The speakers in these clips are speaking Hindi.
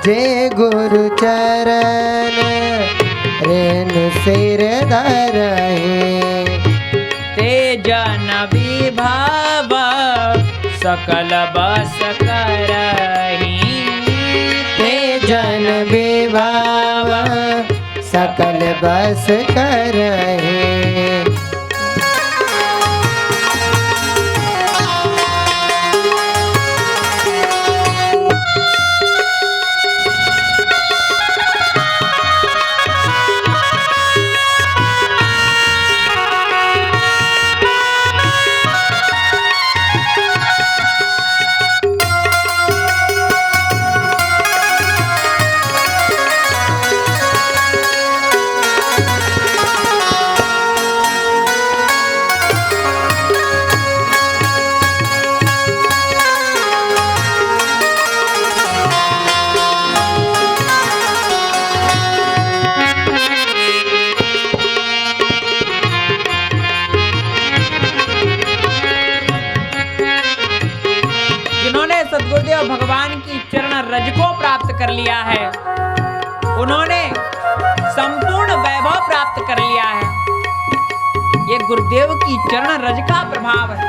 जे गुरु चरण रेणु सिर धरहि। ते जन विभव सकल बस करहि। ते जन विभव सकल बस करहि। सद्गुरुदेव भगवान की चरण रज को प्राप्त कर लिया है, उन्होंने संपूर्ण वैभव प्राप्त कर लिया है। ये गुरुदेव की चरण रज का प्रभाव है।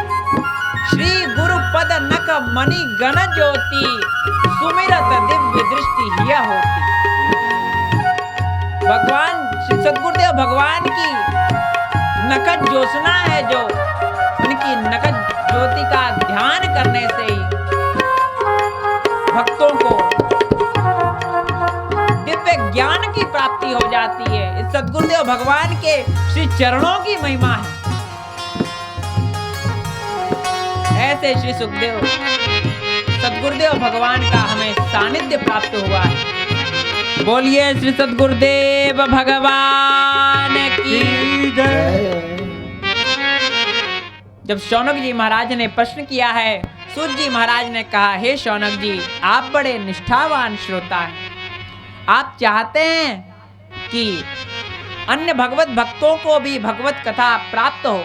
श्री गुरु पद नक मणि गण ज्योति सुमिरत दिव्य दृष्टि हिय होती। भगवान श्री सद्गुरुदेव भगवान की नकद ज्योत्सना है, जो उनकी नकद ज्योति का ध्यान करने से ही भक्तों को दिव्य ज्ञान की प्राप्ति हो जाती है। इस सद्गुरुदेव भगवान के श्री चरणों की महिमा है। ऐसे श्री सुखदेव सद्गुरुदेव भगवान का हमें सानिध्य प्राप्त हुआ है। बोलिए श्री सद्गुरुदेव भगवान की जय। जब शौनक जी महाराज ने प्रश्न किया है, सूत जी महाराज ने कहा, हे शौनक जी, आप बड़े निष्ठावान श्रोता हैं। आप चाहते हैं कि अन्य भगवत भक्तों को भी भगवत कथा प्राप्त हो।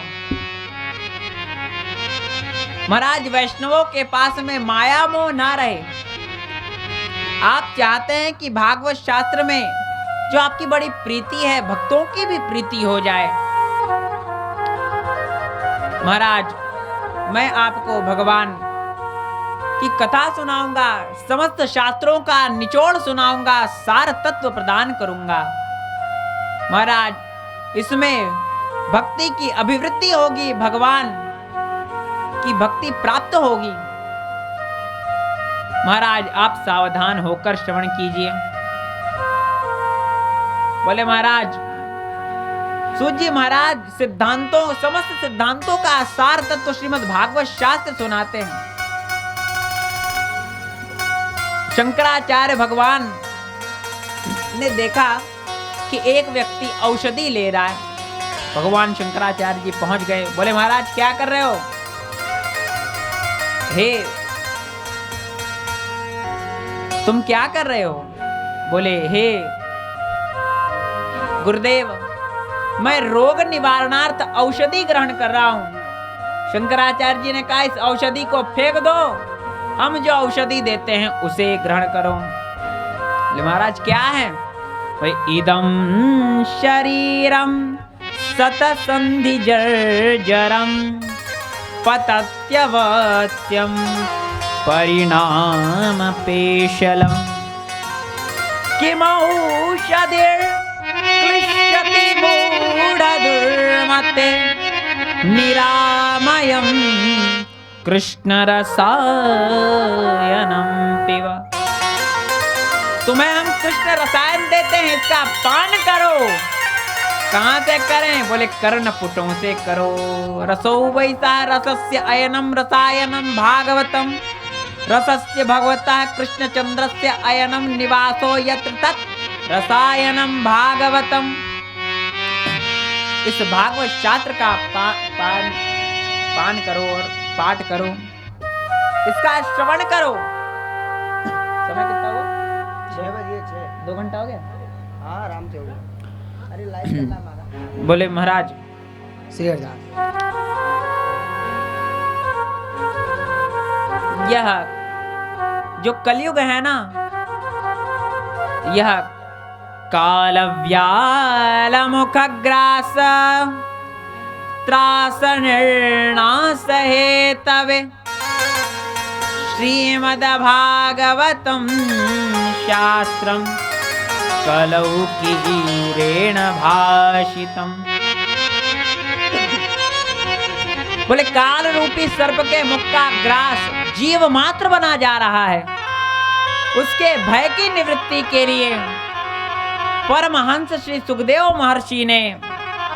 महाराज, वैष्णवों के पास में माया मोह ना रहे। आप चाहते हैं कि भागवत शास्त्र में जो आपकी बड़ी प्रीति है, भक्तों की भी प्रीति हो जाए। महाराज, मैं आपको भगवान की कथा सुनाऊंगा, समस्त शास्त्रों का निचोड़ सुनाऊंगा, सार तत्व प्रदान करूंगा। महाराज, इसमें भक्ति की अभिवृद्धि होगी, भगवान की भक्ति प्राप्त होगी। महाराज, आप सावधान होकर श्रवण कीजिए। बोले महाराज, सूत जी महाराज सिद्धांतों, समस्त सिद्धांतों का सार तत्व श्रीमद् भागवत शास्त्र सुनाते हैं। शंकराचार्य भगवान ने देखा कि एक व्यक्ति औषधि ले रहा है। भगवान शंकराचार्य जी पहुंच गए। बोले महाराज, क्या कर रहे हो? हे, तुम क्या कर रहे हो? बोले, हे गुरुदेव, मैं रोग निवारणार्थ औषधि ग्रहण कर रहा हूं। शंकराचार्य जी ने कहा, इस औषधि को फेंक दो, हम जो औषधि देते हैं उसे ग्रहण करो। बोले महाराज, क्या है? इदं शरीरम सतसंधि जर्जरम पतत्यवत्यम परिणाम पेशलम किमौषधिर् क्लिश्यति मूढदुर्मते निरामयं कृष्ण रसायनम पिब। तुम्हें हम कृष्ण रसायन देते हैं, इसका पान करो। कहां से करें? बोले कर्णपुटों से करो। रसो वैसा रसस्य अयनम रसायनम भागवतम रसस्य भगवता कृष्णचंद्रस्य अयनम निवासो यत्र तत् रसायनम भागवतम। इस भागवत शास्त्र का पान करो और पाठ करो, इसका श्रवण करो। समय कितना हुआ? 6 बजे 6। 2 घंटा हो गया? हाँ, आराम से हो गया। अरे लाइट चलना हमारा। बोले महाराज, श्री हरिदास, यह जो कलयुग है ना, यह कालव्याल मुखग्रास त्रास निर्णासहे तवे श्रीमद्भागवतं शास्त्रं कलौ कीरेण भाषितम्। बोले काल रूपी सर्प के मुख का ग्रास जीव मात्र बना जा रहा है। उसके भय की निवृत्ति के लिए परमहंस श्री सुखदेव महर्षि ने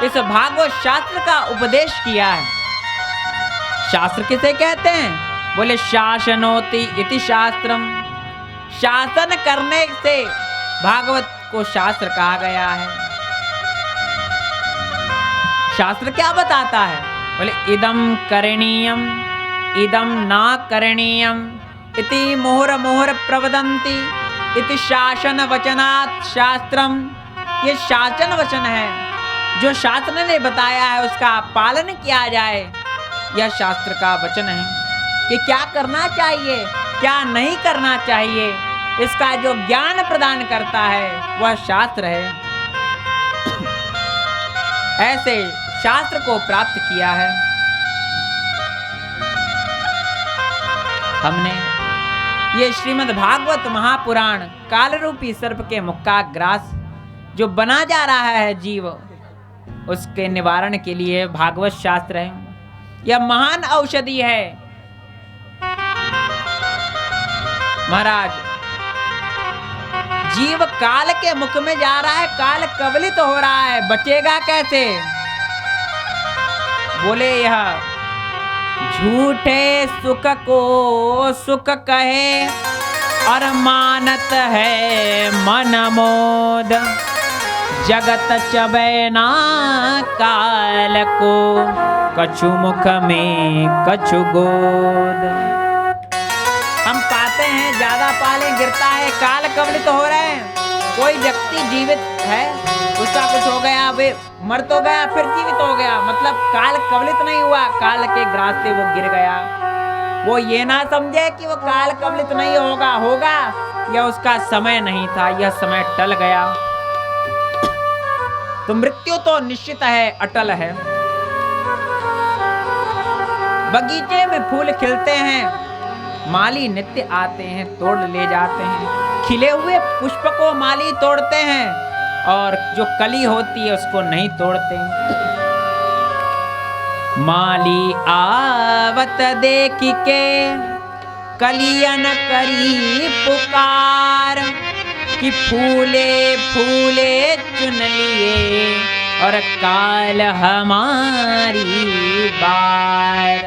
इस भागवत शास्त्र का उपदेश किया है। शास्त्र किसे कहते हैं? बोले शासनोति इति शास्त्रम। शासन करने से भागवत को शास्त्र कहा गया है। शास्त्र क्या बताता है? बोले इदम करणीयम इदम ना करणीयम इति मोहर मोहर प्रवदन्ति इति शासन वचनात् शास्त्रम। ये शासन वचन है, जो शास्त्र ने बताया है उसका पालन किया जाए। यह शास्त्र का वचन है कि क्या करना चाहिए क्या नहीं करना चाहिए। इसका जो ज्ञान प्रदान करता है वह शास्त्र है। ऐसे शास्त्र को प्राप्त किया है हमने। ये श्रीमद् भागवत महापुराण काल रूपी सर्प के मुख का ग्रास जो बना जा रहा है जीव, उसके निवारण के लिए भागवत शास्त्र है। यह महान औषधि है। महाराज, जीव काल के मुख में जा रहा है, काल कवलित हो रहा है, बचेगा कैसे? बोले यह झूठे सुख को सुख कहे और मानत है मन मोद। जगत चबै ना काल को कछु मुख में कछु गोद। हम पाते हैं ज्यादा पाले गिरता है, काल कवलित हो रहे हैं। कोई व्यक्ति जीवित है, उसका कुछ हो गया, वे मर तो गया फिर जीवित हो गया, मतलब काल कवलित नहीं हुआ, काल के ग्रास से वो गिर गया। वो ये ना समझे कि वो काल कवलित नहीं होगा, यह उसका समय नहीं था, यह समय टल गया। तो मृत्यु तो निश्चित है, अटल है। बगीचे में फूल खिलते हैं, माली नित्य आते हैं, तोड़ ले जाते हैं। खिले हुए पुष्प को माली तोड़ते हैं और जो कली होती है उसको नहीं तोड़ते। माली आवत देख के कलियन करी पुकार कि फूले फूले चुन लिए और काल हमारी बार।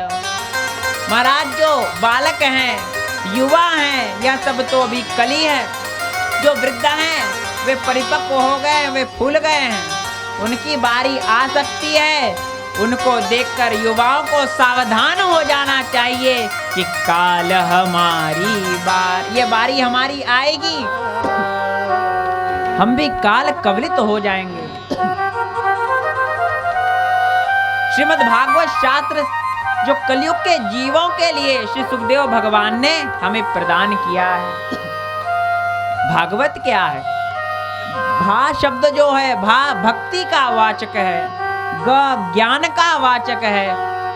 महाराज, जो बालक हैं, युवा हैं, यह सब तो अभी कली है। जो वृद्ध हैं वे परिपक्व हो गए, वे फूल गए हैं, उनकी बारी आ सकती है। उनको देखकर युवाओं को सावधान हो जाना चाहिए कि काल हमारी बार, ये बारी हमारी आएगी, हम भी काल कवलित हो जाएंगे। श्रीमद् भागवत शास्त्र जो कलयुग के जीवों के लिए श्री सुखदेव भगवान ने हमें प्रदान किया है। भागवत क्या है? भा शब्द जो है, भा भक्ति का वाचक है, ग ज्ञान का वाचक है,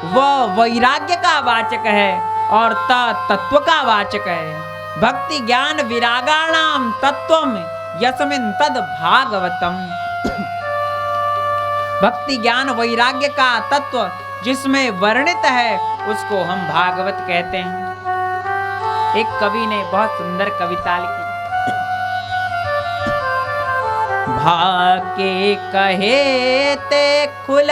व वैराग्य का वाचक है और त तत्व का वाचक है। भक्ति ज्ञान विरागाणाम तत्वम यस्मिन् तद भागवतम। भक्ति ज्ञान वैराग्य का तत्व जिसमें वर्णित है उसको हम भागवत कहते हैं। एक कवि ने बहुत सुंदर कविता लिखी। भाके कहे ते खुल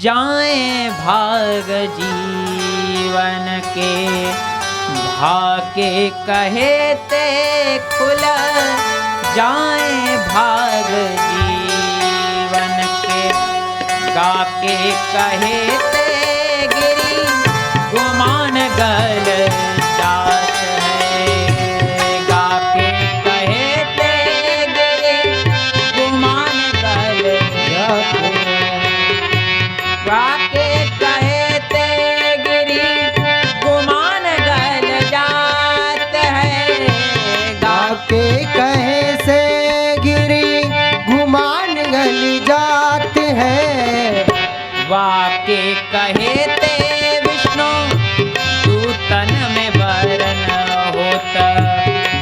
जाए भाग जीवन के, भाके कहे ते खुल जाए भाग जीवन के। गाके कहे ते गिरी गुमान गल जात है, गाके कहे ते गिरी गुमान गल जात है, गाके कहे ते गिरी गुमान गल जात है, गाके कहे से हैं। वाके कहे ते विष्णु तू तन में वरण होत।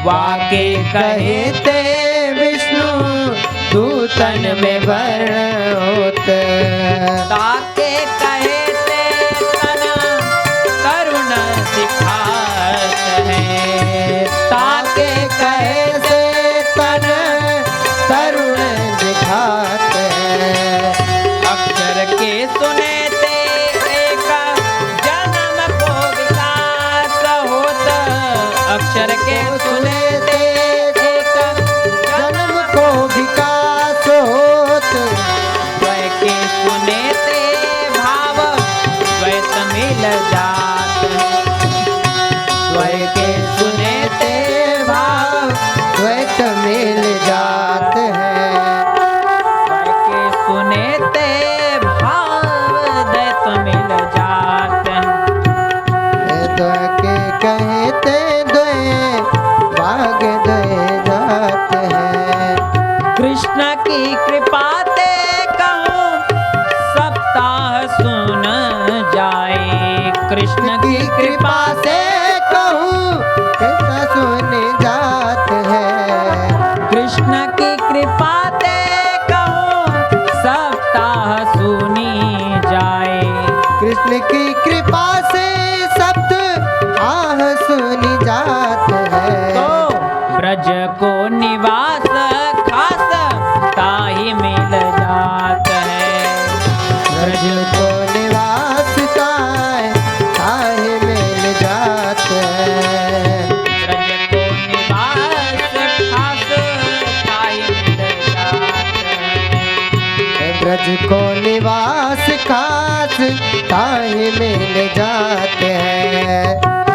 वाके कहे ते विष्णु तू तन में वर्ण होत। ताके कहे ते तन तरुण दिखात है। ताके कहे से तन तरुण दिखात है। अक्षर के सुने ते एक जन्म को विकास होत। अक्षर के सुने ते एक जन्म को विकास होत। द्वय के सुने ते भाव द्वैत मिल जात है। द्वय के सुने ते भाव द्वैत मिल जात है। द्वय के सुने ते भाव द्वैत मिल जात है। द्वय के कहते द्वय भाग द्वय जात है। कृष्ण की कृपा ते कहूँ सप्ताह सुन जाए। कृष्ण की कृपा से कहूँ कितना सुन जात है। कृष्ण की कृपा ते कहूँ सप्ताह सुनी जाए। कृष्ण की कृपा से शब्द आह सुनी जात है। तो ब्रज को निवास खास ताहि मिल जात है। ब्रज को निवास ताहि मिल जात है। ब्रज को निवास खास ताहि मिल जात है। ब्रज को निवास खास ताहि मिल जात है।